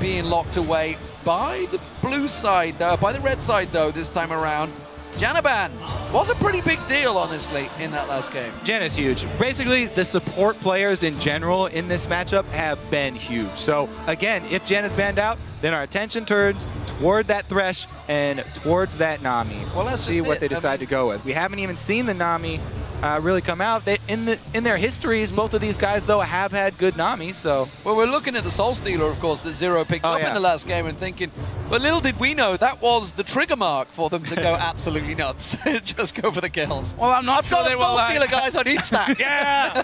being locked away by the blue side, though, by the red side, though, this time around. Janaban was a pretty big deal, honestly, in that last game. Jan is huge. Basically, the support players in general in this matchup have been huge. So, again, if Jan is banned out, then our attention turns toward that Thresh and towards that Nami. Well, let's see what they decide to go with. We haven't even seen the Nami really come out. In their histories, both of these guys, though, have had good Nami, so... Well, we're looking at the Soul Stealer, of course, that Zero picked up in the last game and thinking, but little did we know that was the trigger mark for them to go absolutely nuts. Just go for the kills. Well, I'm not sure they were Soul Stealer guys on inSec. Yeah!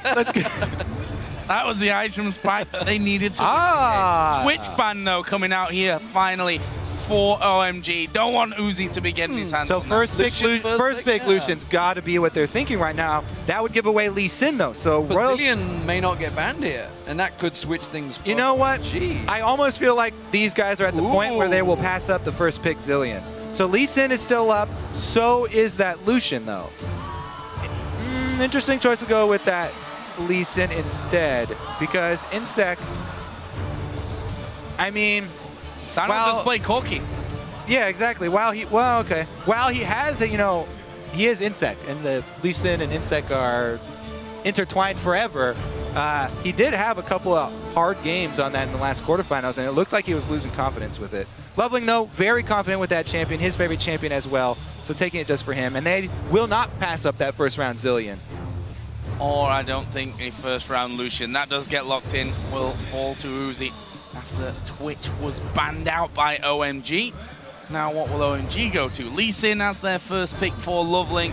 That was the item spike that they needed to Twitch ban, though, coming out here, finally, for OMG. Don't want Uzi to be getting his hands on that. First pick Lucian's got to be what they're thinking right now. That would give away Lee Sin, though. So Zilean may not get banned here, and that could switch things for You know what? OMG. I almost feel like these guys are at the point where they will pass up the first pick Zilean. So Lee Sin is still up. So is that Lucian, though. Interesting choice to go with that Lee Sin instead, because inSec, I mean... Sano just played Corki. Yeah, exactly. While he has, you know, he is inSec, and the Lucian and inSec are intertwined forever. He did have a couple of hard games on that in the last quarterfinals, and it looked like he was losing confidence with it. LoveLing, though, very confident with that champion, his favorite champion as well, so taking it just for him. And they will not pass up that first round Zilean. Or I don't think a first round Lucian. That does get locked in, will fall to Uzi after Twitch was banned out by OMG. Now what will OMG go to? Lee Sin as their first pick for LoveLing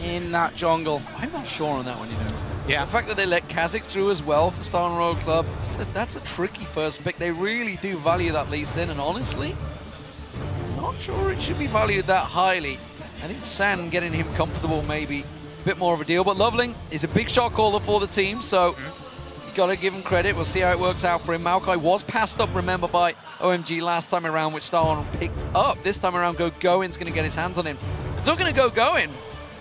in that jungle. I'm not sure on that one, you know. Yeah. The fact that they let KhaZix through as well for Star and Royal Club, that's a tricky first pick. They really do value that Lee Sin, and honestly, I'm not sure it should be valued that highly. I think San getting him comfortable maybe a bit more of a deal, but LoveLing is a big shot caller for the team, so got to give him credit. We'll see how it works out for him. Maokai was passed up, remember, by OMG last time around, which Star picked up. This time around, Gogoing's going to get his hands on him. Talking to Gogoing,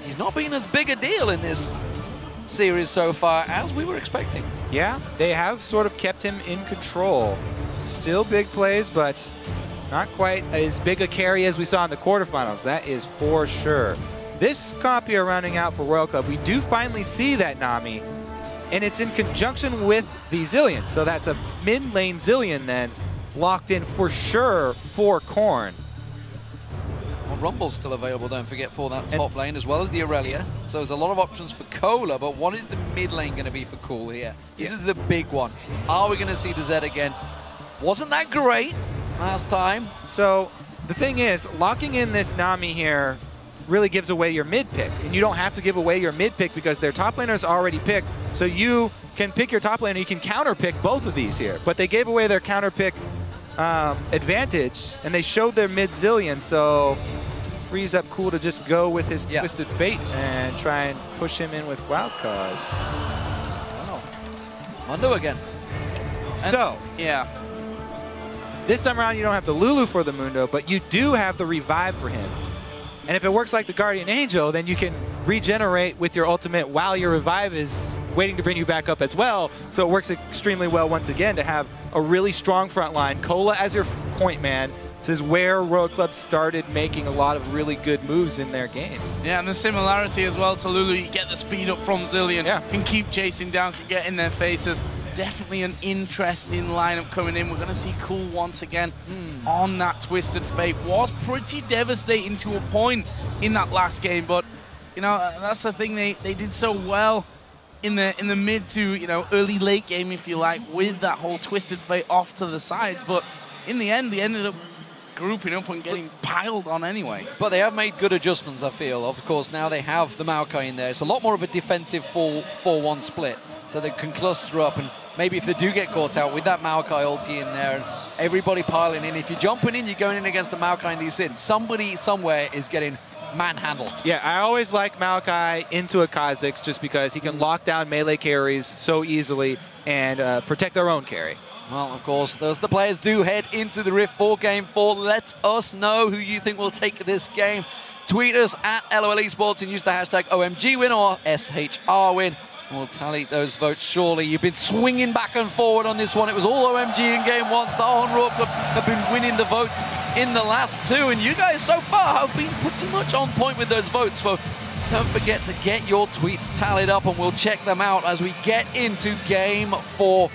he's not been as big a deal in this series so far as we were expecting. Yeah, they have sort of kept him in control. Still big plays, but not quite as big a carry as we saw in the quarterfinals. That is for sure. This comp here running out for Royal Club, we do finally see that Nami, and it's in conjunction with the Zilean. So that's a mid-lane Zilean then, locked in for sure for Corn. Well, Rumble's still available, don't forget, for that top lane, as well as the Aurelia. So there's a lot of options for Cola, but what is the mid lane going to be for Cool here? This is the big one. Are we going to see the Zed again? Wasn't that great last time? So the thing is, locking in this Nami here really gives away your mid pick, and you don't have to give away your mid pick because their top laner is already picked. So you can pick your top laner, you can counter pick both of these here. But they gave away their counter pick advantage, and they showed their mid Zilean, so frees up Cool to just go with his Twisted Fate and try and push him in with wild cards. Wow. Mundo again. So, yeah. This time around, you don't have the Lulu for the Mundo, but you do have the revive for him. And if it works like the Guardian Angel, then you can regenerate with your ultimate while your revive is waiting to bring you back up as well. So it works extremely well once again to have a really strong front line. Cola as your point man. This is where Royal Club started making a lot of really good moves in their games. Yeah, and the similarity as well to Lulu, you get the speed up from Zilean, can keep chasing down, can get in their faces. Definitely an interesting lineup coming in. We're going to see Cool once again on that Twisted Fate. Was pretty devastating to a point in that last game, but you know, that's the thing, they did so well in the mid to, you know, early late game, if you like, with that whole Twisted Fate off to the sides, but in the end they ended up grouping up and getting piled on anyway. But they have made good adjustments, I feel. Of course, now they have the Maokai in there. It's a lot more of a defensive 4-1 split, so they can cluster up, and maybe if they do get caught out with that Maokai ulti in there and everybody piling in, if you're jumping in, you're going in against the Maokai and Lee Sin. Somebody somewhere is getting manhandled. Yeah, I always like Maokai into a KhaZix just because he can lock down melee carries so easily and protect their own carry. Well, of course, those the players do head into the Rift 4 Game 4. Let us know who you think will take this game. Tweet us at LOL Esports and use the hashtag OMG win or SHR win. We'll tally those votes surely. You've been swinging back and forward on this one. It was all OMG in game one. Star Rock Club have been winning the votes in the last two, and you guys so far have been pretty much on point with those votes. So don't forget to get your tweets tallied up, and we'll check them out as we get into game four.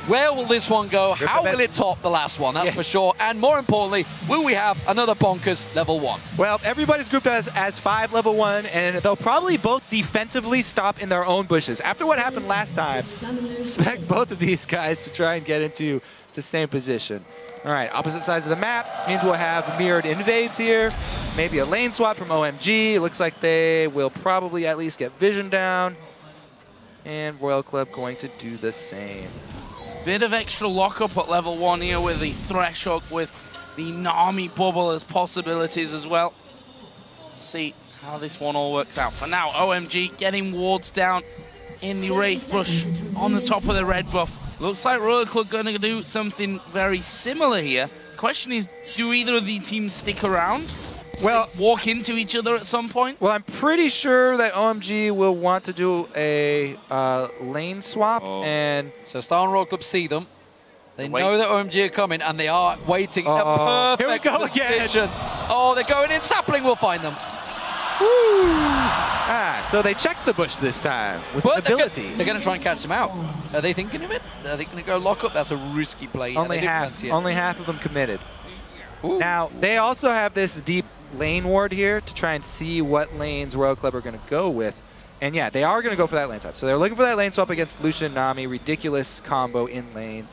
Where will this one go? How will it top the last one? That's for sure. And more importantly, will we have another bonkers level 1? Well, everybody's grouped as 5 level 1, and they'll probably both defensively stop in their own bushes. After what happened last time, expect both of these guys to try and get into the same position. All right, opposite sides of the map means we'll have mirrored invades here. Maybe a lane swap from OMG. It looks like they will probably at least get vision down. And Royal Club going to do the same. Bit of extra lockup at level 1 here with the Thresh hook, with the Nami bubble as possibilities as well. See how this one all works out. For now, OMG getting wards down in the Wraith Bush on the top of the red buff. Looks like Royal Club going to do something very similar here. Question is, do either of the teams stick around? Well, walk into each other at some point? Well, I'm pretty sure that OMG will want to do a lane swap. And so Star Royal Club see them. They know that OMG are coming, and they are waiting. Perfect Here we go position. again. Oh, they're going in. Sapling will find them. So they checked the bush this time with ability. They're going to try and catch them out. Are they thinking of it? Are they going to go lock up? That's a risky play. Only half of them committed. Ooh. Now, they also have this deep lane ward here to try and see what lanes Royal Club are going to go with. And yeah, they are going to go for that lane swap. So they're looking for that lane swap against Lucian, Nami. Ridiculous combo in lane.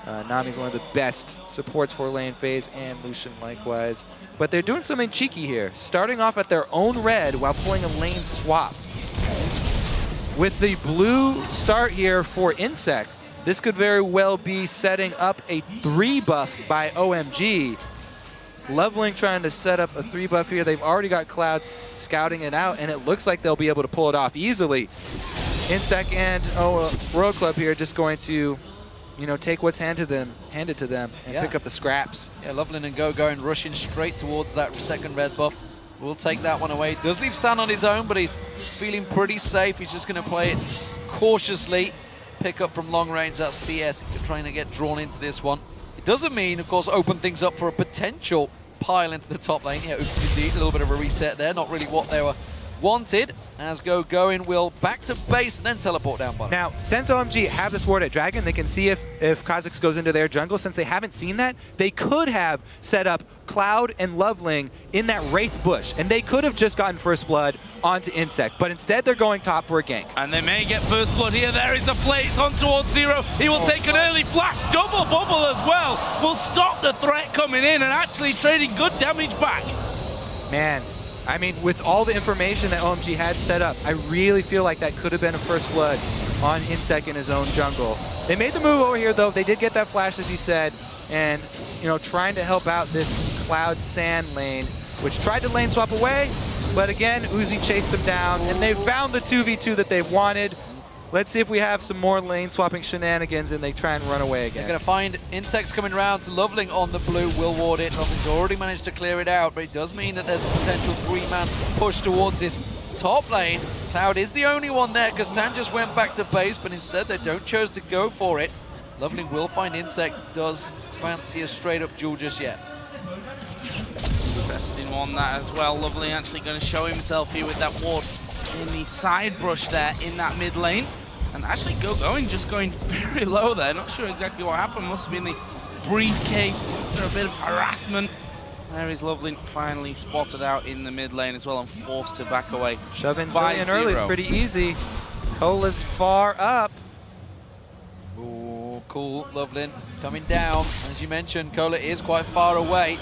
Nami's one of the best supports for lane phase, and Lucian likewise. But they're doing something cheeky here, starting off at their own red while pulling a lane swap. With the blue start here for inSec, this could very well be setting up a 3 buff by OMG. LoveLing trying to set up a 3 buff here. They've already got Cloud scouting it out, and it looks like they'll be able to pull it off easily. inSec and Royal Club here just going to, you know, take what's handed to them, and pick up the scraps. Yeah, LoveLing and Gogoing rushing straight towards that second red buff. We'll take that one away. Does leave San on his own, but he's feeling pretty safe. He's just going to play it cautiously. Pick up from long range, that CS. He's trying to get drawn into this one. It doesn't mean, of course, open things up for a potential pile into the top lane. Yeah, oops, indeed. A little bit of a reset there. Not really what they were wanted, as Gogoing will back to base and then teleport down bottom. Now, since OMG have this ward at Dragon, they can see if KhaZix goes into their jungle. Since they haven't seen that, they could have set up Cloud and LoveLing in that Wraith Bush, and they could have just gotten First Blood onto inSec, but instead they're going top for a gank. And they may get First Blood here. There is a Flaze on towards Zero. He will take an early flash. Double bubble as well. Will stop the threat coming in and actually trading good damage back. Man, I mean, with all the information that OMG had set up, I really feel like that could have been a First Blood on inSec in his own jungle. They made the move over here, though. They did get that flash, as you said, and, you know, trying to help out this Cloud Sand lane, which tried to lane swap away, but again, Uzi chased them down, and they found the 2v2 that they wanted. Let's see if we have some more lane swapping shenanigans and they try and run away again. They're going to find inSec's coming around to LoveLing on the blue, will ward it. LoveLing's already managed to clear it out, but it does mean that there's a potential 3-man push towards this top lane. Cloud is the only one there because San just went back to base, but instead they don't choose to go for it. LoveLing will find inSec, does fancy a straight up duel just yet. Interesting one that as well. LoveLing actually going to show himself here with that ward in the side brush there in that mid lane. And actually Gogoing just going very low there. Not sure exactly what happened. Must have been the briefcase. There a bit of harassment. There is LoveLing finally spotted out in the mid lane as well and forced to back away. Shove in Zilean early is pretty easy. Cole is far up. Ooh, cool. LoveLing coming down. As you mentioned, Cola is quite far away.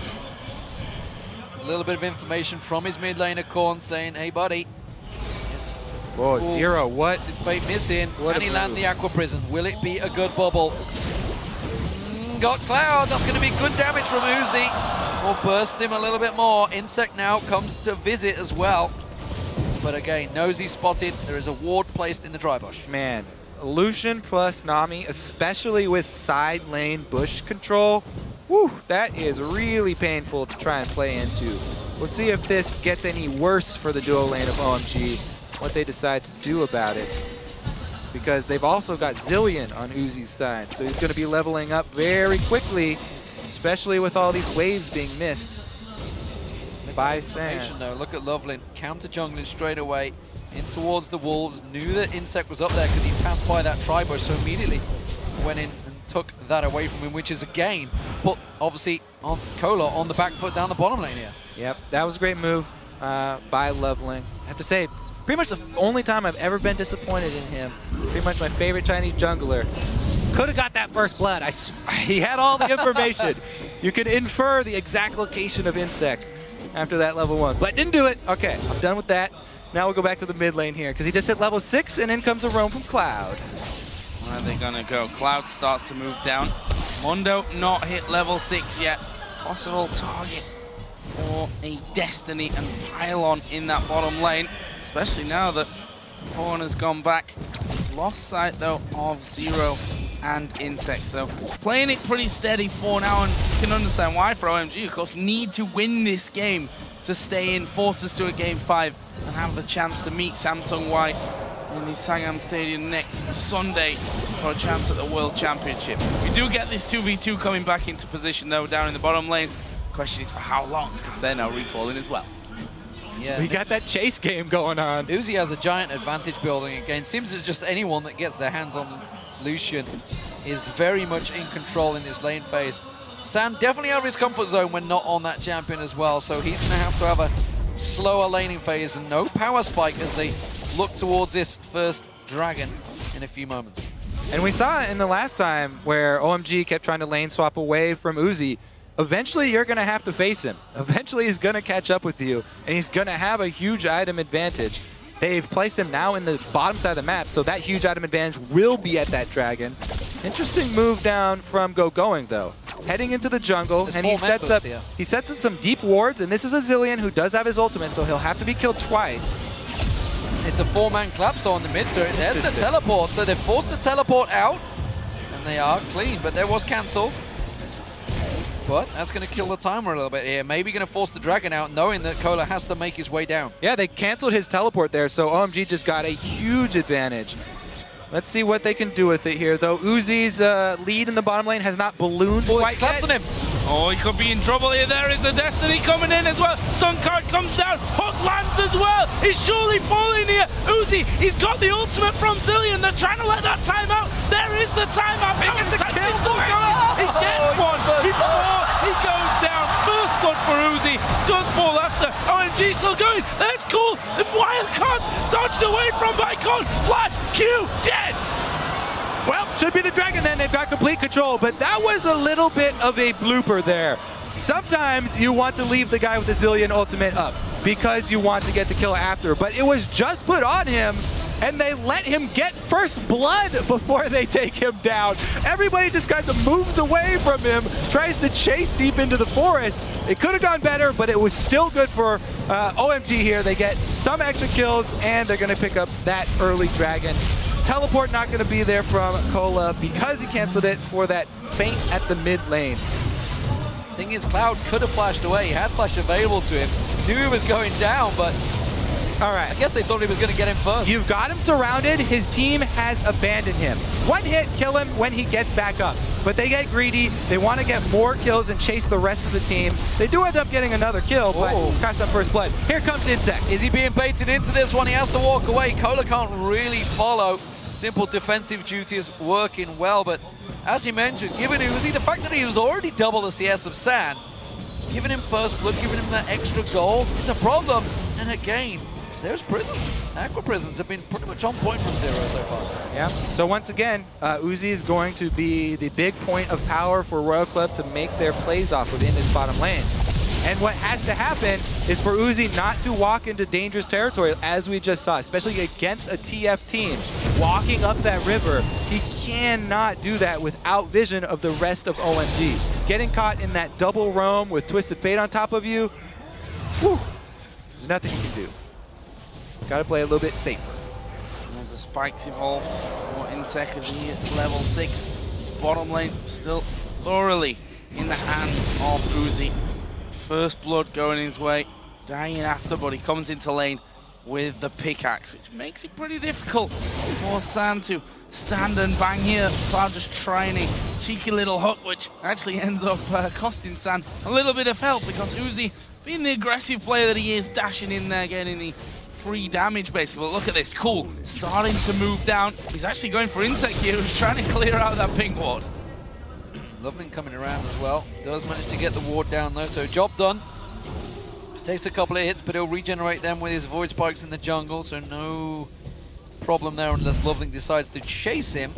A little bit of information from his mid laner, Korn, saying, hey, buddy. Yes. Whoa, ooh. Zero, what? Did Fate miss in? Can he land the Aqua Prison? Will it be a good bubble? Got Cloud. That's going to be good damage from Uzi. We'll burst him a little bit more. inSec now comes to visit as well. But again, Nosy spotted. There is a ward placed in the dry bush. Man, Lucian plus Nami, especially with side lane bush control, whew, that is really painful to try and play into. We'll see if this gets any worse for the duo lane of OMG, what they decide to do about it. because they've also got Zilean on Uzi's side. So he's going to be leveling up very quickly, especially with all these waves being missed by San. Though. Look at LoveLing, counter jungling straight away in towards the Wolves. Knew that inSec was up there because he passed by that tri-bush, so immediately went in and took that away from him, which is a gain. But obviously, on Kola on the back foot down the bottom lane here. Yep, that was a great move by LoveLing. I have to say, pretty much the only time I've ever been disappointed in him. Pretty much my favorite Chinese jungler. Could have got that first blood. He had all the information. You could infer the exact location of inSec after that level 1, but didn't do it. Okay, I'm done with that. Now we'll go back to the mid lane here because he just hit level 6 and in comes a roam from Cloud. Where are they gonna go? Cloud starts to move down. Mundo not hit level 6 yet. Possible target for a Destiny and Pylon in that bottom lane, especially now that Horn has gone back. Lost sight though of Zero and inSec, so playing it pretty steady for now, and you can understand why for OMG, of course, need to win this game to stay in, force us to a game 5 and have the chance to meet Samsung White in the Sangam Stadium next Sunday for a chance at the World Championship. We do get this 2v2 coming back into position though down in the bottom lane. The question is for how long, because they're now recalling as well. Yeah, we got that chase game going on. Uzi has a giant advantage building again. Seems that just anyone that gets their hands on Lucian is very much in control in this lane phase. San definitely out of his comfort zone when not on that champion as well, so he's going to have a slower laning phase and no power spike as they look towards this first dragon in a few moments. And we saw it in the last time where OMG kept trying to lane swap away from Uzi. Eventually, you're going to have to face him. Eventually, he's going to catch up with you, and he's going to have a huge item advantage. They've placed him now in the bottom side of the map, so that huge item advantage will be at that dragon. Interesting move down from Gogoing, though. Heading into the jungle, and he sets up some deep wards, and this is a Zilean who does have his ultimate, so he'll have to be killed twice. It's a 4-man collapse on the mid turret. There's the teleport, so they've forced the teleport out, and they are clean, but there was cancel. But that's going to kill the timer a little bit here. Maybe going to force the dragon out, knowing that Kola has to make his way down. Yeah, they canceled his teleport there, so OMG just got a huge advantage. Let's see what they can do with it here, though. Uzi's lead in the bottom lane has not ballooned quite yet. On him. Oh, he could be in trouble here. There is the Destiny coming in as well. Sun card comes down. Hook lands as well. He's surely falling here. Uzi, he's got the ultimate from Zilean. They're trying to let that time out. There is the timeout. He gets the kill for it. He gets one. He goes down. First blood for Uzi. Does fall after. OMG still going. That's cool. The wild cards dodged away from Bicon. Flash. Q. Dead. Well, should be the dragon then. They've got complete control, but that was a little bit of a blooper there. Sometimes you want to leave the guy with the Zilean ultimate up because you want to get the kill after, but it was just put on him, and they let him get first blood before they take him down. Everybody just kind of moves away from him, tries to chase deep into the forest. It could have gone better, but it was still good for OMG here. They get some extra kills, and they're going to pick up that early dragon. Teleport not going to be there from Kola because he canceled it for that feint at the mid lane. Thing is, Cloud could have flashed away. He had flash available to him. Knew he was going down, but all right. I guess they thought he was going to get him first. You've got him surrounded. His team has abandoned him. One hit, kill him when he gets back up. But they get greedy. They want to get more kills and chase the rest of the team. They do end up getting another kill, but cost them first blood. Here comes inSec. Is he being baited into this one? He has to walk away. Kola can't really follow. Simple defensive duty is working well, but as you mentioned, given Uzi, the fact that he was already double the CS of San, giving him first blood, giving him that extra goal, it's a problem. And again, there's prisons. Aqua prisons have been pretty much on point from Zero so far. Yeah, so once again, Uzi is going to be the big point of power for Royal Club to make their plays off within this bottom lane. And what has to happen is for Uzi not to walk into dangerous territory, as we just saw, especially against a TF team. Walking up that river, he cannot do that without vision of the rest of OMG. Getting caught in that double roam with Twisted Fate on top of you, whew, there's nothing you can do. Gotta play a little bit safer. There's the spikes involved for inSec as he hits level 6. His bottom lane still thoroughly in the hands of Uzi. First blood going his way, dying after, but he comes into lane with the pickaxe, which makes it pretty difficult for San to stand and bang here. Cloud just trying a cheeky little hook, which actually ends up costing San a little bit of help because Uzi, being the aggressive player that he is, dashing in there, getting the free damage basically. But look at this, Cool starting to move down. He's actually going for inSec here. He's trying to clear out that pink ward. LoveLing coming around as well. Does manage to get the ward down though, so job done. Takes a couple of hits, but he'll regenerate them with his void spikes in the jungle, so no problem there unless LoveLing decides to chase him.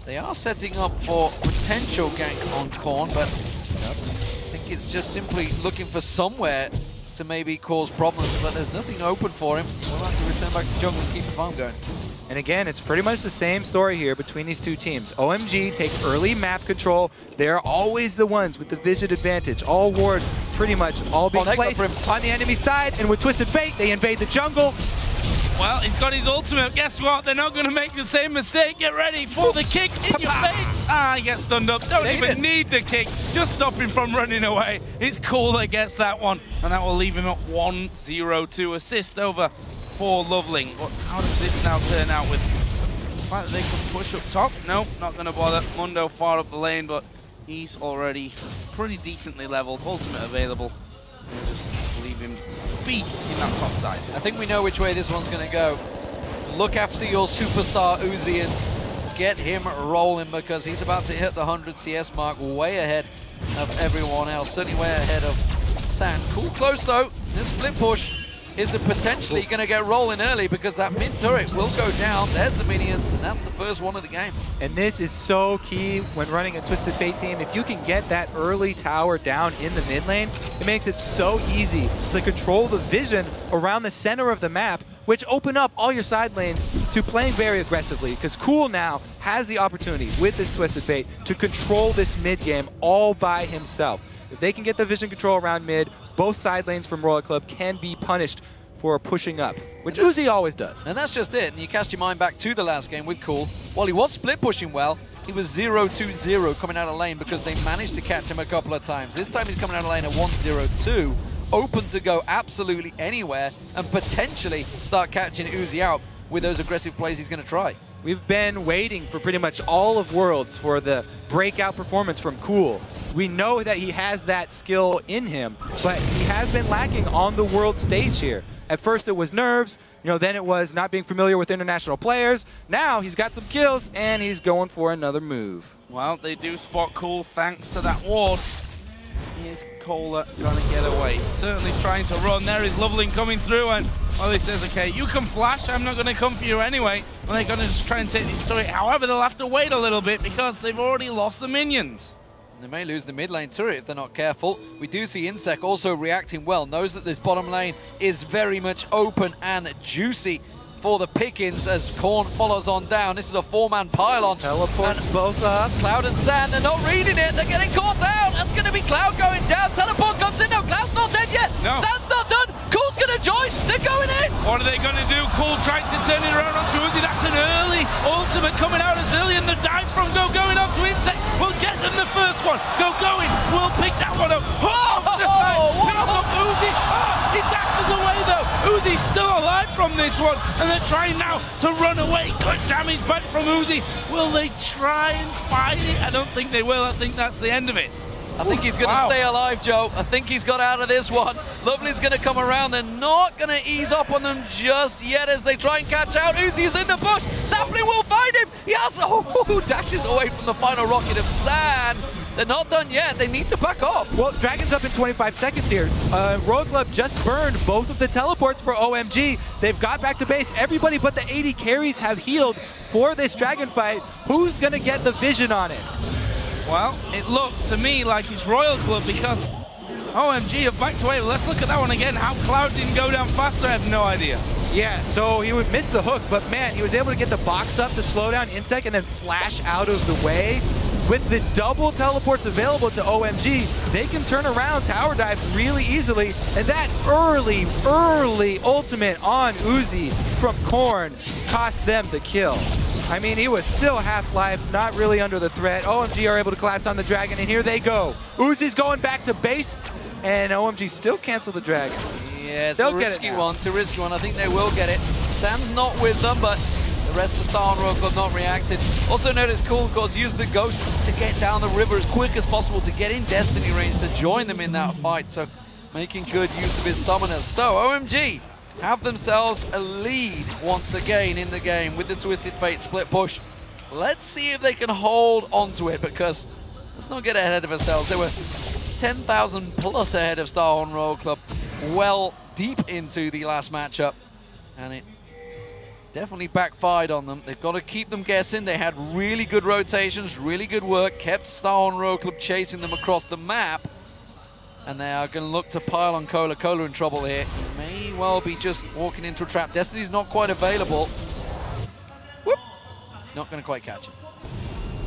They are setting up for potential gank on Korn, but I think it's just simply looking for somewhere to maybe cause problems, but there's nothing open for him. We'll have to return back to jungle and keep the farm going. And again, it's pretty much the same story here between these two teams. OMG take early map control. They're always the ones with the vision advantage. All wards pretty much all being placed on the enemy side, and with Twisted Fate, they invade the jungle. Well, he's got his ultimate. Guess what? They're not going to make the same mistake. Get ready for the kick in your face. Ah, he gets stunned up. Don't even need the kick. Just stop him from running away. It's Cool that gets that one, and that will leave him at 1-0-2. Assist over for LoveLing. But how does this now turn out with the fact that they can push up top? No, not going to bother. Mundo far up the lane, but he's already pretty decently leveled. Ultimate available. We'll just leave him be in that top side. I think we know which way this one's going to go. So look after your superstar Uzi and get him rolling because he's about to hit the 100 CS mark, way ahead of everyone else. Certainly way ahead of San. Cool close though. This split push is potentially going to get rolling early because that mid turret will go down. There's the minions, and that's the first one of the game. And this is so key when running a Twisted Fate team. If you can get that early tower down in the mid lane, it makes it so easy to control the vision around the center of the map, which open up all your side lanes to playing very aggressively, because Cool now has the opportunity with this Twisted Fate to control this mid game all by himself. If they can get the vision control around mid, both side lanes from Royal Club can be punished for pushing up, which Uzi always does. And that's just it. And you cast your mind back to the last game with Cool. While he was split pushing well, he was 0-2-0 coming out of lane because they managed to catch him a couple of times. This time he's coming out of lane at 1-0-2, open to go absolutely anywhere and potentially start catching Uzi out with those aggressive plays he's going to try. We've been waiting for pretty much all of Worlds for the breakout performance from Cool. We know that he has that skill in him, but he has been lacking on the world stage here. At first it was nerves, then it was not being familiar with international players. Now he's got some kills and he's going for another move. Well, they do spot Cool thanks to that ward. Here's Kohler trying to get away. Certainly trying to run. There is LoveLing coming through, and well, he says, okay, you can flash, I'm not going to come for you anyway. Well, they're going to just try and take this turret. However, they'll have to wait a little bit because they've already lost the minions. They may lose the mid lane turret if they're not careful. We do see inSec also reacting well, knows that this bottom lane is very much open and juicy for the pickings as Korn follows on down. This is a four-man pylon. Teleports both up. Cloud and San, they're not reading it. They're getting caught out. That's going to be Cloud going down. Teleport comes in. No, Cloud's not dead yet. No. San's not done. Cool's going to join. They're going in. What are they going to do? Cool tries to turn it around onto Uzi. That's an early ultimate coming out of Zilean. The dive from Gogoing onto inSec will get them the first one. Gogoing will pick that one up. Uzi. Oh, he dashes away though. Uzi's still alive from this one, and they're trying now to run away. Good damage back from Uzi. Will they try and fight it? I don't think they will. I think that's the end of it. I think he's going to stay alive, Joe. I think he's got out of this one. LoveLing's going to come around. They're not going to ease up on them just yet as they try and catch out. Uzi's in the bush. Sapling will find him. Yes. Oh, dashes away from the final rocket of San. They're not done yet. They need to back off. Well, Dragon's up in 25 seconds here. Royal Club just burned both of the teleports for OMG. They've got back to base. Everybody but the AD carries have healed for this Dragon fight. Who's going to get the vision on it? Well, it looks to me like it's Royal Club because OMG have backed away. Let's look at that one again. How Cloud didn't go down faster, I have no idea. Yeah, so he would miss the hook, but man, he was able to get the box up to slow down inSec and then flash out of the way. With the double teleports available to OMG, they can turn around tower dives really easily, and that early ultimate on Uzi from Korn cost them the kill. I mean, he was still half-life, not really under the threat. OMG are able to collapse on the Dragon, and here they go. Uzi's going back to base, and OMG still cancel the Dragon. Yeah, it's a risky one. It's a risky one. I think they will get it. San's not with them, but The rest of Star and Rogue Club not reacted. Also notice Cool, of course, used the Ghost to get down the river as quick as possible to get in Destiny range to join them in that fight. So making good use of his summoners. So OMG have themselves a lead once again in the game with the Twisted Fate split push. Let's see if they can hold onto it, because let's not get ahead of ourselves. They were 10,000 plus ahead of Star and Rogue Club well deep into the last matchup, and it definitely backfired on them. They've got to keep them guessing. They had really good rotations, really good work, kept Star and Rogue Club chasing them across the map, and they are going to look to pile on Cola. Cola in trouble here. May well be just walking into a trap. Destiny's not quite available. Whoop! Not going to quite catch it.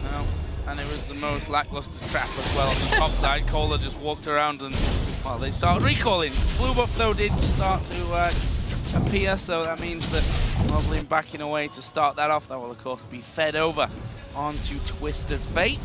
No, and it was the most lackluster trap as well on the top side. Cola just walked around and, well, they started recalling. Blue buff, though, did start to appear, so that means that LoveLing backing away to start that off. That will, of course, be fed over onto Twisted Fate,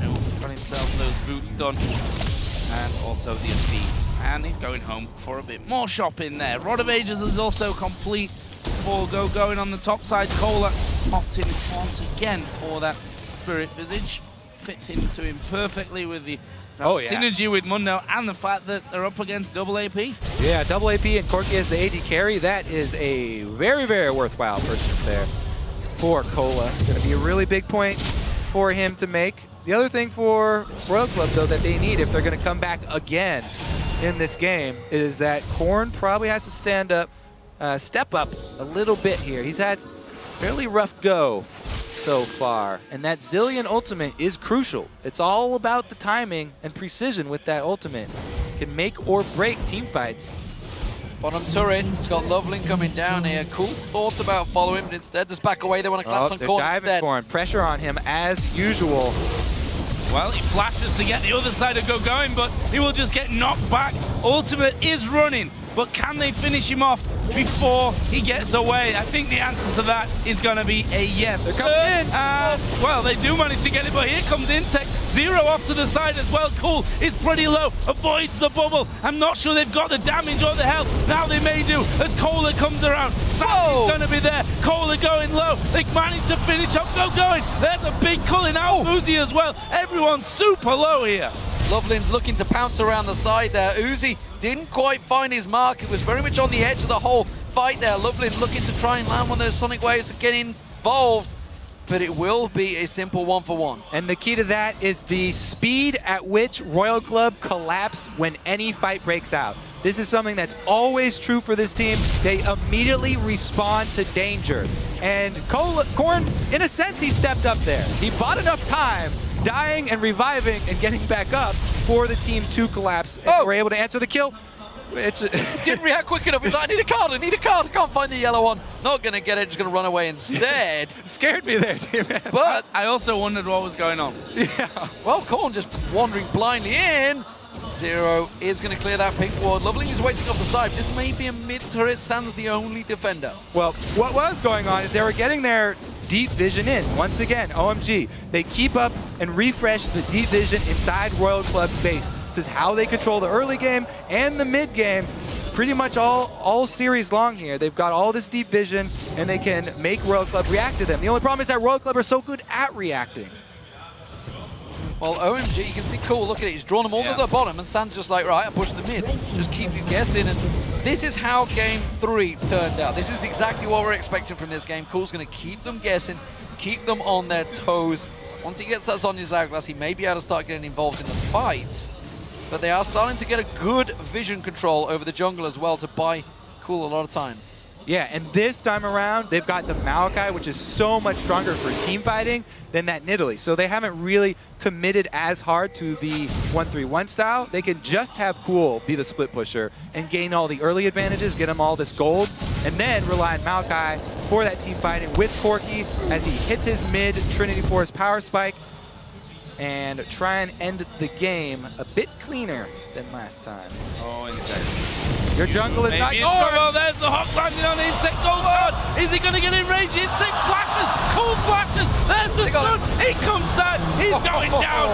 who's got himself those boots done, and also the Thieves. And he's going home for a bit more shopping there. Rod of Ages is also complete for Gogoing on the top side. Cola opting once again for that Spirit Visage. Fits into him perfectly with the synergy with Mundo and the fact that they're up against double AP. Yeah, double AP and Corki as the AD carry. That is a very, very worthwhile purchase there for Cola. Going to be a really big point for him to make. The other thing for Royal Club, though, that they need if they're going to come back again in this game is that Korn probably has to step up a little bit here. He's had fairly rough go so far, and that Zilean ultimate is crucial. It's all about the timing and precision with that ultimate. Can make or break team fights. Bottom turret, it's got LoveLing coming down here. Cool thoughts about following, but instead just back away. They want to collapse on Korn instead. Korn. Pressure on him as usual. Well, he flashes to get the other side of Gogoing, but he will just get knocked back. Ultimate is running, but can they finish him off before he gets away? I think the answer to that is going to be a yes. They're coming in. Well, they do manage to get it, but here comes inSec. Zero off to the side as well. Cool is pretty low, avoids the bubble. I'm not sure they've got the damage or the health. Now they may do as Cola comes around. Sandy's going to be there. Cola going low. They managed to finish up Gogoing. There's a big culling out. Uzi as well. Everyone's super low here. LoveLing's looking to pounce around the side there. Uzi didn't quite find his mark. It was very much on the edge of the whole fight there. LoveLing looking to try and land one of those sonic waves to get involved, but it will be a simple 1-for-1. And the key to that is the speed at which Royal Club collapse when any fight breaks out. This is something that's always true for this team. They immediately respond to danger. And Korn, in a sense, he stepped up there. He bought enough time dying and reviving and getting back up for the team to collapse. And were able to answer the kill. Didn't react quick enough. He's like, I need a card, I need a card. I can't find the yellow one. Not going to get it, just going to run away instead. Scared me there, team. But I also wondered what was going on. Yeah. Well, Korn just wandering blindly in. Zero is going to clear that pink ward. LoveLing is waiting off the side. This may be a mid-turret. Sans the only defender. Well, what was going on is they were getting their deep vision in. Once again, OMG, they keep up and refresh the deep vision inside Royal Club's base. This is how they control the early game and the mid game. Pretty much all series long here. They've got all this deep vision, and they can make Royal Club react to them. The only problem is that Royal Club are so good at reacting. Well, OMG, you can see Cool, look at it, he's drawn them all to the bottom, and Sans just like, right, I'm pushing the mid, just keep you guessing, and this is how Game 3 turned out. This is exactly what we're expecting from this game. Cool's going to keep them guessing, keep them on their toes. Once he gets that Sonya's hourglass, he may be able to start getting involved in the fights, but they are starting to get a good vision control over the jungle as well to buy Cool a lot of time. Yeah, and this time around, they've got the Maokai, which is so much stronger for team fighting than that Nidalee. So they haven't really committed as hard to the 1-3-1 style. They can just have Cool be the split pusher and gain all the early advantages, get him all this gold, and then rely on Maokai for that team fighting with Corki as he hits his mid Trinity Force power spike and try and end the game a bit cleaner than last time. Oh, inSec. Your jungle is not yours. Oh, there's the hot landing on inSec. Oh, God. Is he going to get in range? inSec flashes. Cool flashes. There's the stun. He comes out. He's going down.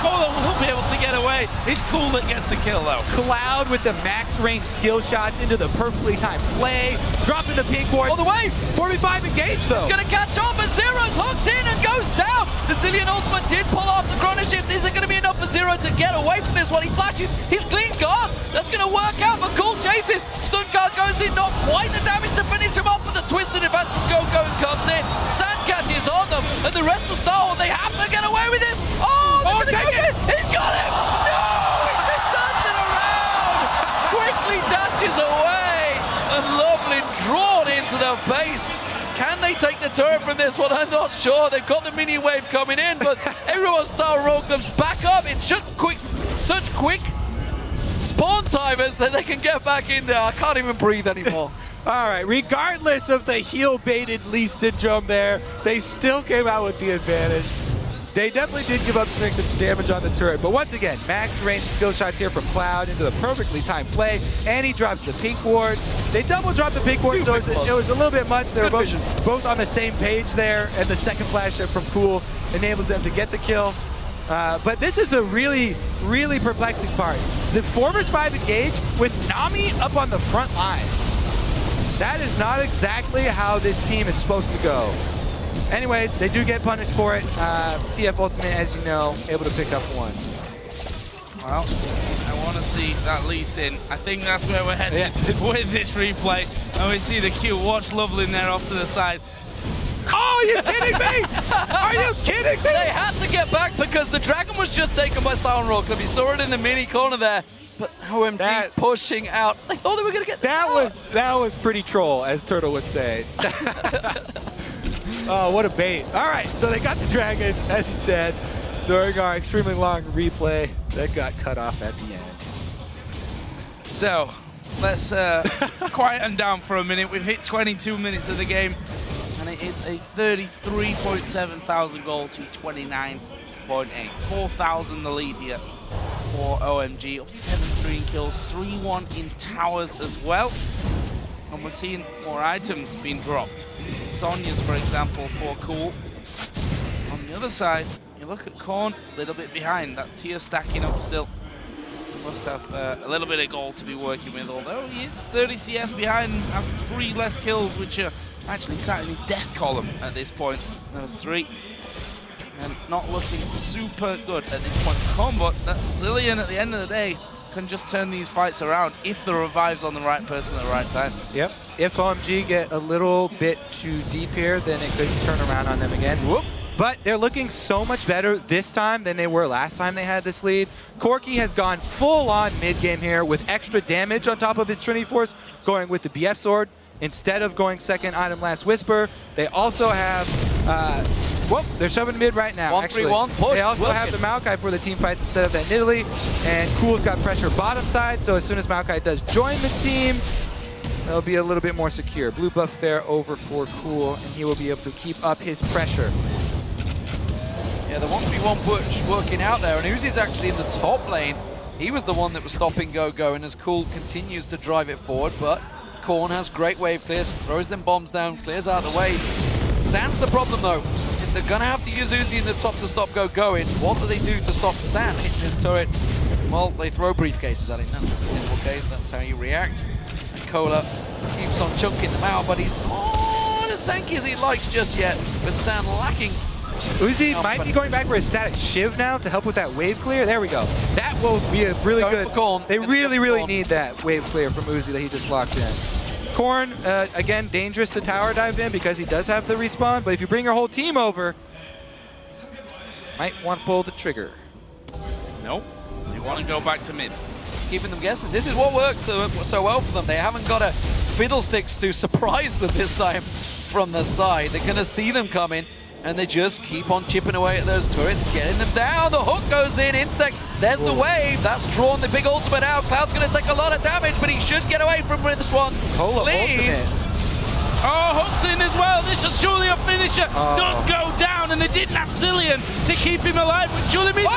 Cola will be able to get away. play. It's Cool that gets the kill, though. Cloud with the max range skill shots into the perfectly timed play. Dropping the pink ward. All the way. 45 engaged, though. He's going to catch on, but Zero's hooked in and goes down. The Zilean ultimate did pull off the chrono shift. Is it going to be enough for Zero to get away from this one? He flashes. He's clean gone. That's going to work out, but Cool chases. Stun guard goes in. Not quite the damage to finish him off, but the twisted advance from Gogoing comes in. Sand catches on them, and the rest of Star, they have to get away with this. Oh, they're gonna go in. He's got him! No! He turns it around! Quickly dashes away, and LoveLing drawn into the base. Can they take the turret from this one? I'm not sure. They've got the mini wave coming in, but everyone's Star Roll comes back up. It's just such quick spawn timers that they can get back in there. I can't even breathe anymore. All right, regardless of the heel-baited Lee syndrome there, they still came out with the advantage. They definitely did give up some damage on the turret, but once again, max range skill shots here from Cloud into the perfectly timed play, and he drops the pink ward. They double dropped the pink ward, so it was a little bit much. They were both on the same page there, and the second flash from Cool enables them to get the kill. But this is the really, really perplexing part. The 4vs5 engage with Nami up on the front line. That is not exactly how this team is supposed to go. Anyway, they do get punished for it. TF Ultimate, as you know, able to pick up one. Well, I want to see that Lee Sin. I think that's where we're headed with this replay. And we see the Q. Watch LoveLing there off to the side. Oh, are you kidding me? Are you kidding me? They had to get back because the Dragon was just taken by Star Roll Club. You saw it in the mini corner there. But OMG pushing out. They thought they were going to get that was pretty troll, as Turtle would say. Oh, what a bait. All right, so they got the Dragon, as you said, during our extremely long replay that got cut off at the end. So, let's quieten down for a minute. We've hit 22 minutes of the game, and it is a 33.7 thousand goal to 29.8. 4,000 the lead here for OMG. Up 7-3 in kills, 3-1 in towers as well. And we're seeing more items being dropped. Sonya's, for example, for Cool. On the other side, you look at Korn, a little bit behind. That tier stacking up still. Must have a little bit of gold to be working with, although he is 30 CS behind and has 3 less kills, which are actually sat in his death column at this point. Those 3. And not looking super good at this point for Korn, but that Zilean at the end of the day can just turn these fights around if the revive's on the right person at the right time. Yep. If OMG get a little bit too deep here, then it could turn around on them again. Whoop. But they're looking so much better this time than they were last time they had this lead. Corki has gone full-on mid-game here with extra damage on top of his Trinity Force, going with the BF Sword instead of going second item Last Whisper. They also have... whoop, they're shoving mid right now. 1-3-1 push. They also have the Maokai for the team fights instead of that Nidalee. And Cool's got pressure bottom side, so as soon as Maokai does join the team, it'll be a little bit more secure. Blue buff there over for Cool, and he will be able to keep up his pressure. Yeah, the 1-3-1 push working out there, and Uzi's actually in the top lane. He was the one that was stopping Gogoing as Cool continues to drive it forward, but Korn has great wave clears, throws them bombs down, clears out the waves. Sand's the problem though. If they're gonna have to use Uzi in the top to stop Gogoing, what do they do to stop Sand hitting his turret? Well, they throw briefcases at him. That's the simple case. That's how you react. And Cola keeps on chunking them out, but he's not as tanky as he likes just yet. But Sand lacking. Uzi might be going back for a static Shiv now to help with that wave clear. There we go. That will be a really good. They really need that wave clear from Uzi that he just locked in. Korn, again, dangerous to tower dive in because he does have the respawn, but if you bring your whole team over, might want to pull the trigger. Nope. They want to go back to mid. Keeping them guessing. This is what worked so well for them. They haven't got a fiddlesticks to surprise them this time from the side. They're going to see them coming, and they just keep on chipping away at those turrets, getting them down. The hook goes in, inSec, there's the wave. That's drawn the big ultimate out. Cloud's going to take a lot of damage, but he should get away from this one. Oh, hooked in as well. This is surely a finisher. Does go down, and they didn't have Zilean to keep him alive, which surely means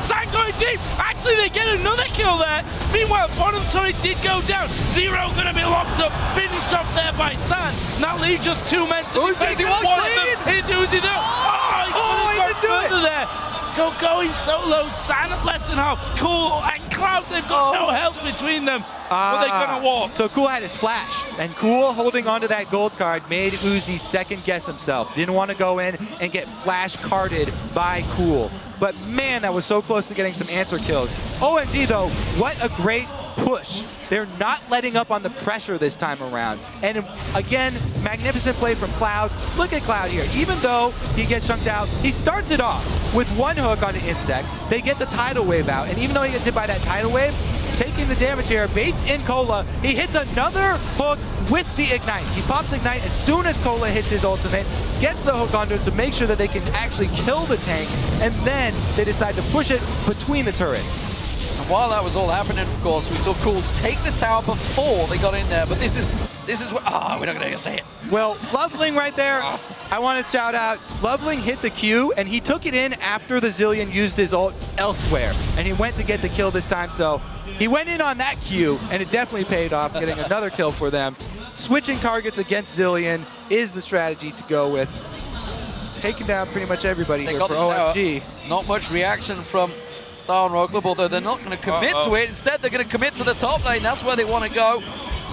Sand going deep. Actually, they get another kill there. Meanwhile, bottom turret did go down. Zero going to be locked up, finished off there by Sand. That leaves just 2 men to defend. One of them is Uzi there. He didn't go further there. Gogoing solo, San at less than half. Cool and Cloud, they've got no help between them. But they're going to walk. So Cool had his flash, and Cool holding onto that gold card made Uzi second guess himself. Didn't want to go in and get flash carded by Cool. But man, that was so close to getting some answer kills. OMG though, what a great push. They're not letting up on the pressure this time around. And again, magnificent play from Cloud. Look at Cloud here. Even though he gets chunked out, he starts it off with one hook on the inSec. They get the tidal wave out. And even though he gets hit by that tidal wave, taking the damage here, baits in Cola. He hits another hook with the Ignite. He pops Ignite as soon as Cola hits his ultimate, gets the hook onto it to make sure that they can actually kill the tank, and then they decide to push it between the turrets. And while that was all happening, of course, we saw Cool take the tower before they got in there, but this is what, we're not gonna say it. Well, LoveLing right there, I want to shout out, LoveLing hit the Q, and he took it in after the Zilean used his ult elsewhere, and he went to get the kill this time, so he went in on that Q, and it definitely paid off, getting another kill for them. Switching targets against Zilean is the strategy to go with. Taking down pretty much everybody here for OMG. Not much reaction from Star and Rogue Club, although they're not going to commit to it. Instead, they're going to commit to the top lane. That's where they want to go.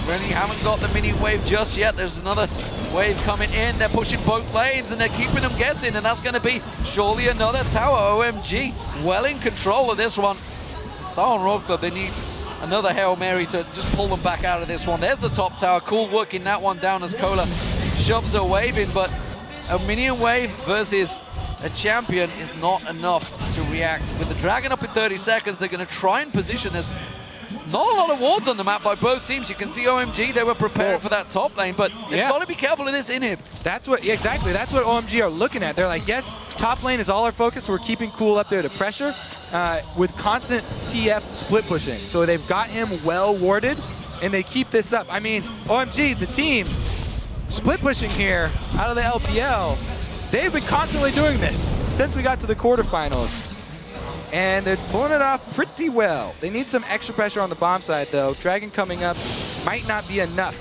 Really haven't got the mini wave just yet. There's another wave coming in. They're pushing both lanes, and they're keeping them guessing, and that's going to be surely another tower. OMG well in control of this one. Star and Rogue Club, they need another Hail Mary to just pull them back out of this one. There's the top tower. Cool working that one down as Cola shoves a wave in, but a minion wave versus a champion is not enough to react. With the Dragon up in 30 seconds, they're going to try and position this. Not a lot of wards on the map by both teams. You can see OMG, they were preparing for that top lane, but they've got to be careful of this inhib. That's what, exactly, that's what OMG are looking at. They're like, yes, top lane is all our focus, so we're keeping Cool up there to pressure with constant TF split pushing. So they've got him well warded, and they keep this up. I mean, OMG, the team, split pushing here out of the LPL, they've been constantly doing this since we got to the quarterfinals. And they're pulling it off pretty well. They need some extra pressure on the bomb side, though. Dragon coming up might not be enough.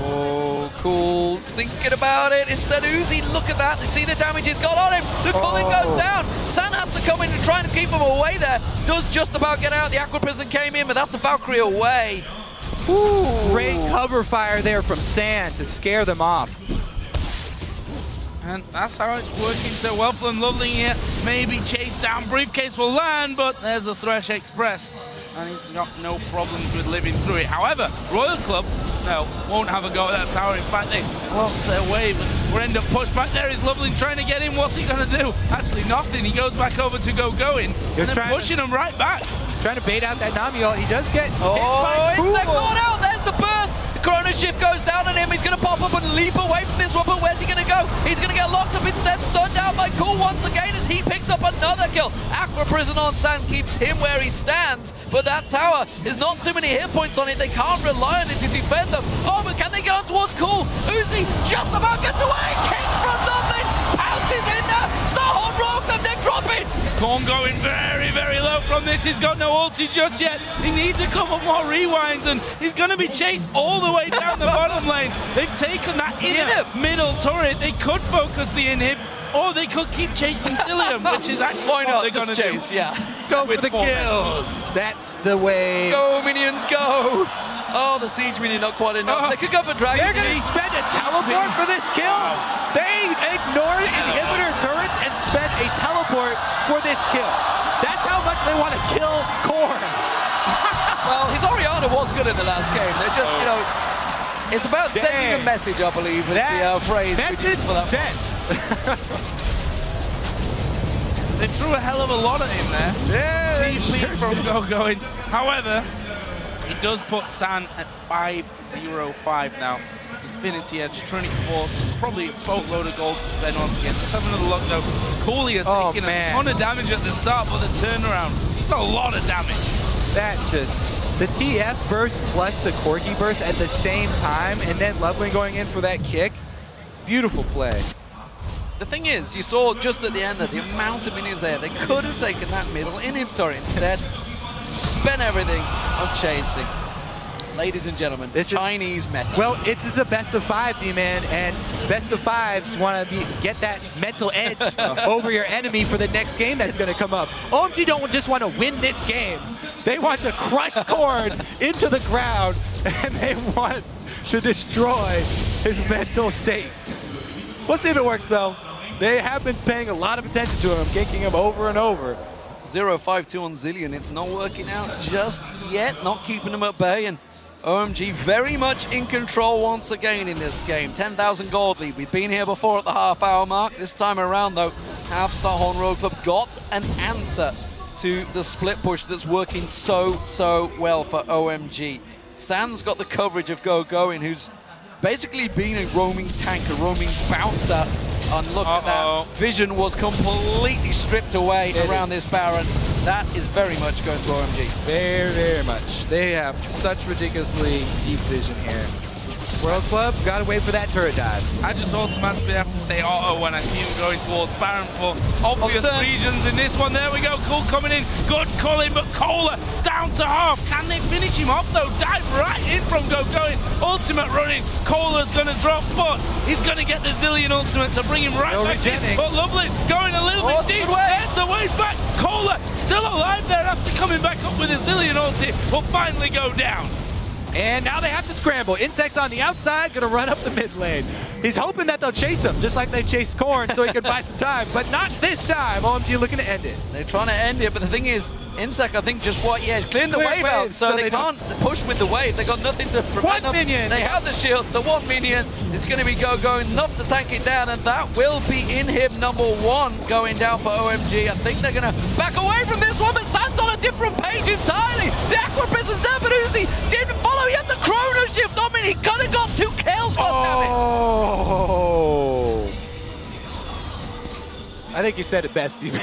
Oh, Cool's thinking about it. Instead, Uzi, look at that. You see the damage he's got on him. The culling goes down. San has to come in and try and keep him away there. Does just about get out. The Aqua Prison came in, but that's the Valkyrie away. Ooh, great cover fire there from San to scare them off. And that's how it's working so well for them. LoveLing here, maybe chase down, briefcase will land, but there's a Thresh Express. And he's got no problems with living through it. However, Royal Club, no, won't have a go at that tower. In fact, they lost their wave and will end up pushed back. There is LoveLing trying to get in. What's he going to do? Actually, nothing. He goes back over to Gogoing, and then pushing him right back. Trying to bait out that Nami ult. He does get hit by Cool. It's caught out. There's the burst. Chrono Shift goes down on him. He's going to pop up and leap away from this one, but where's he going to go? He's going to get locked up instead, stunned out by Cool once again as he picks up another kill. Aqua Prison on San keeps him where he stands, but that tower is not too many hit points on it. They can't rely on it to defend them. Oh, but can they get on towards Cool? Uzi just about gets away. King from nothing. Pounces in there. Starhawk broke them. They're dropping. Corn going very, very low from this. He's got no ulti just yet. He needs a couple more rewinds, and he's going to be chased all the way down the bottom lane. They've taken that inner middle turret. They could focus the inhib, or they could keep chasing Zilean, which is actually what they're going to do. Yeah. Go with the kills. That's the way. Go, minions, go. Oh, the siege minion not quite enough. They could go for Dragon. They're going to spend a teleport for this kill. They ignored inhibitor turrets and spent a teleport for this kill. That's how much they want to kill Korn. Well, his Oriana was good in the last game. They're just, you know, it's about sending a message, I believe, is the phrase. Message for that sent. They threw a hell of a lot at him there. Yeah, Deep from Gogoing. However, it does put San at 5-0-5 now. Infinity Edge, Trinity Force, probably a boatload of gold to spend once again. Let's have another look though. Cooley is taking a ton of damage at the start, but the turnaround, it's a lot of damage. That just, the TF burst plus the Corki burst at the same time, and then LoveLing going in for that kick. Beautiful play. The thing is, you saw just at the end of the amount of minions there, they could have taken that middle inhibitor instead. Spent everything on chasing. ladies and gentlemen, this Chinese meta. Well, it's a best of 5, D-Man, and best of 5s want to get that mental edge over your enemy for the next game that's going to come up. OMG don't just want to win this game. They want to crush Korn into the ground, and they want to destroy his mental state. We'll see if it works, though. They have been paying a lot of attention to him, ganking him over and over. 0-5-2 on Zilean. It's not working out just yet, not keeping him at bay, and OMG very much in control once again in this game. 10,000 gold lead. We've been here before at the half-hour mark. This time around, though, Starhorn Road Club got an answer to the split push that's working so well for OMG. San's got the coverage of Gogoing, who's basically been a roaming tank, a roaming bouncer. And look at that. Vision was completely stripped away around this Baron. That is very much going to OMG. Very much. They have such ridiculously deep vision here. World Club, gotta wait for that turret dive. I just automatically have to say auto when I see him going towards Baron for obvious regions in this one. There we go, Cool coming in, good culling, but Kohler down to half. Can they finish him off though? Dive right in from Gogoing. Ultimate running, Kohler's gonna drop, but he's gonna get the Zilean ultimate to bring him right back in. But LoveLing going a little bit deep, there's the way back. Kohler still alive there after coming back up with his Zilean ulti, will finally go down. And now they have to scramble. inSec's on the outside, gonna run up the mid lane. He's hoping that they'll chase him, just like they chased Korn, so he can buy some time, but not this time. OMG looking to end it. They're trying to end it, but the thing is, inSec, I think, just cleared the wave out, so they can't push with the wave. They got nothing to prevent them. Minion. They have the shield. The one minion is going to be Gogoing, enough to tank it down, and that will be inhib #1 going down for OMG. I think they're going to back away from this one, but San's on a different page entirely. The Aqua Prison's there, but Uzi didn't follow. He had the Chrono Shift on him. He could have got 2 kills. Oh. I think you said it best, Steve.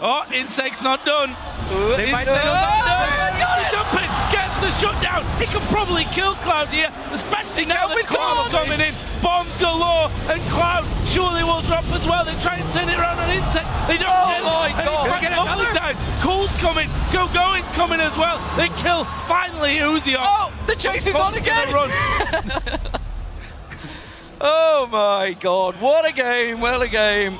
Oh, inSec's not done. They might say Jumping, gets the shutdown. He can probably kill Cloud here, especially now that Cloud coming in. Bombs galore, and Cloud surely will drop as well. They try and turn it around on inSec. They don't get it. My God. Get another dive. Cool's coming. Gogoing's coming as well. They kill finally Uzi off. Oh, the chase is on again. Oh my God, what a game, what a game.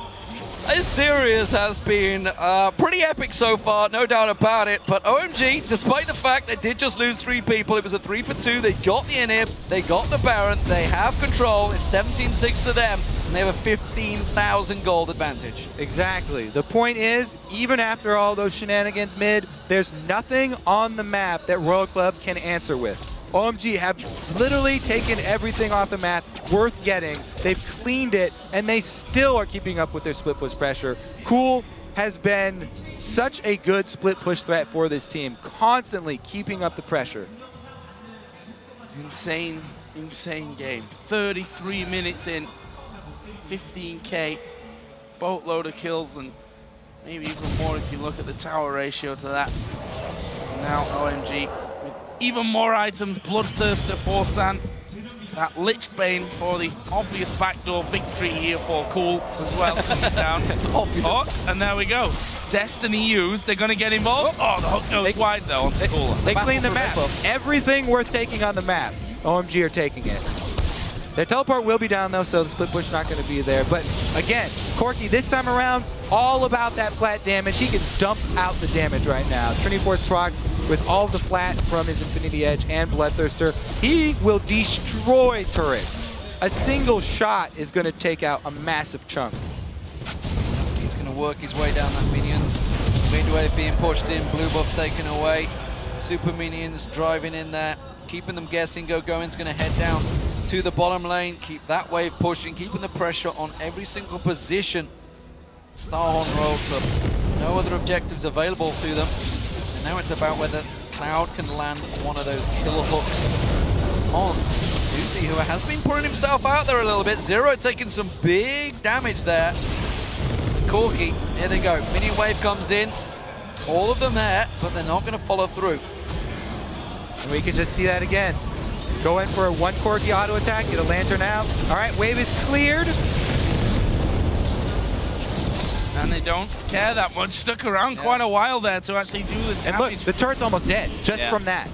This series has been pretty epic so far, no doubt about it, but OMG, despite the fact they did just lose 3 people, it was a 3-for-2, they got the inhib, they got the Baron, they have control, it's 17-6 to them, and they have a 15,000 gold advantage. Exactly. The point is, even after all those shenanigans mid, there's nothing on the map that Royal Club can answer with. OMG have literally taken everything off the map worth getting. They've cleaned it, and they still are keeping up with their split push pressure. Cool has been such a good split push threat for this team, constantly keeping up the pressure. Insane game. 33 minutes in, 15K, boatload of kills, and maybe even more if you look at the tower ratio to that. Now OMG. Even more items, Bloodthirster for San. That Lich Bane for the obvious backdoor victory here for Cool as well. Down. Oh, and there we go. Destiny used. They're going to get involved. Oh, the hook goes wide though onto Cool. They clean the map. Everything worth taking on the map, OMG are taking it. Their teleport will be down though, so the split push not going to be there. But again, Corki this time around, all about that flat damage. He can dump out the damage right now. Trinity Force procs with all of the flat from his Infinity Edge and Bloodthirster. He will destroy turrets. A single shot is going to take out a massive chunk. He's going to work his way down that minions. Midwave being pushed in, blue buff taken away. Super minions driving in there, keeping them guessing. Gogoing's going to head down to the bottom lane, keep that wave pushing, keeping the pressure on every single position. Starhorn Road Club, no other objectives available to them. And now it's about whether Cloud can land one of those kill hooks on Uzi, who has been putting himself out there a little bit. Zero taking some big damage there. Corki, here they go. Minion wave comes in, all of them there, but they're not going to follow through. And we can just see that again. Go in for a 1 Corki auto attack, get a lantern out. All right, wave is cleared. And they don't care that much. Stuck around quite a while there to actually do the damage. And look, the turret's almost dead just from that.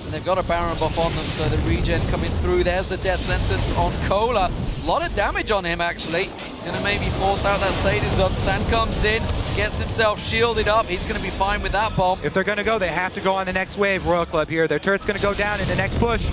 And they've got a Baron buff on them, so the regen coming through. There's the death sentence on Cola. A lot of damage on him, actually. Gonna maybe force out that Sadism. San comes in, gets himself shielded up. He's gonna be fine with that bomb. If they're gonna go, they have to go on the next wave, Royal Club here. Their turret's gonna go down in the next push.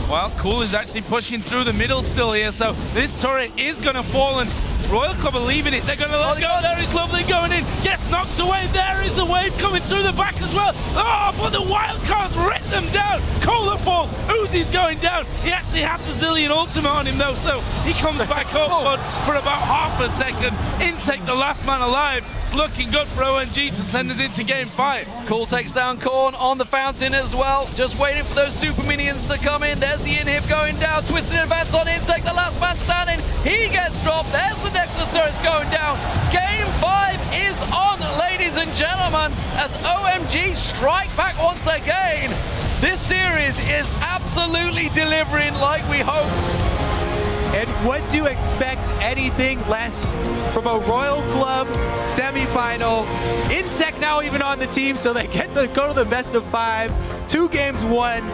Well, Cool is actually pushing through the middle still here, so this turret is going to fall, and Royal Club are leaving it. They're going to let go. There is LoveLing going in. Gets knocked away. There is the wave coming through the back as well. Oh, but the wild cards rip them down. Cola falls. Uzi's going down. He actually has the Zilean ultimate on him, though, so he comes back up, but for about half a second. inSec, the last man alive. It's looking good for OMG to send us into game 5. Cool takes down Korn on the fountain as well. Just waiting for those super minions to come in. There's the inhib going down. Twisted advance on inSec, the last man standing. He gets dropped. There's the Nexus turrets going down. Game 5 is on, ladies and gentlemen, as OMG strike back once again. This series is absolutely delivering like we hoped. And would you expect anything less from a Royal Club semifinal? inSec now even on the team, so they get to go to the best of 5. 2 games won.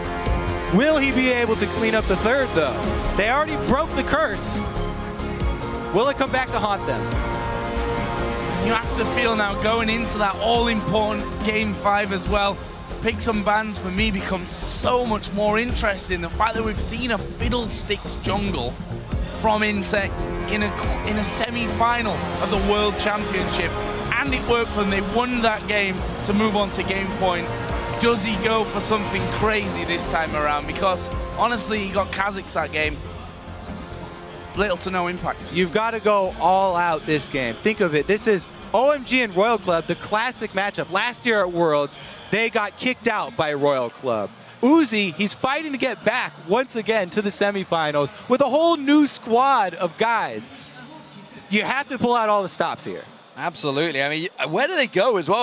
Will he be able to clean up the third, though? They already broke the curse. Will it come back to haunt them? You have to feel now going into that all-important game 5 as well. Picks and bans for me becomes so much more interesting. The fact that we've seen a Fiddlesticks jungle from inSec in a semi-final of the World Championship, and it worked for them. They won that game to move on to game point. Does he go for something crazy this time around? Because honestly, he got KhaZix that game. Little to no impact. You've got to go all out this game. Think of it. This is OMG and Royal Club, the classic matchup. Last year at Worlds, they got kicked out by Royal Club. Uzi, he's fighting to get back once again to the semifinals with a whole new squad of guys. You have to pull out all the stops here. Absolutely. I mean, where do they go as well?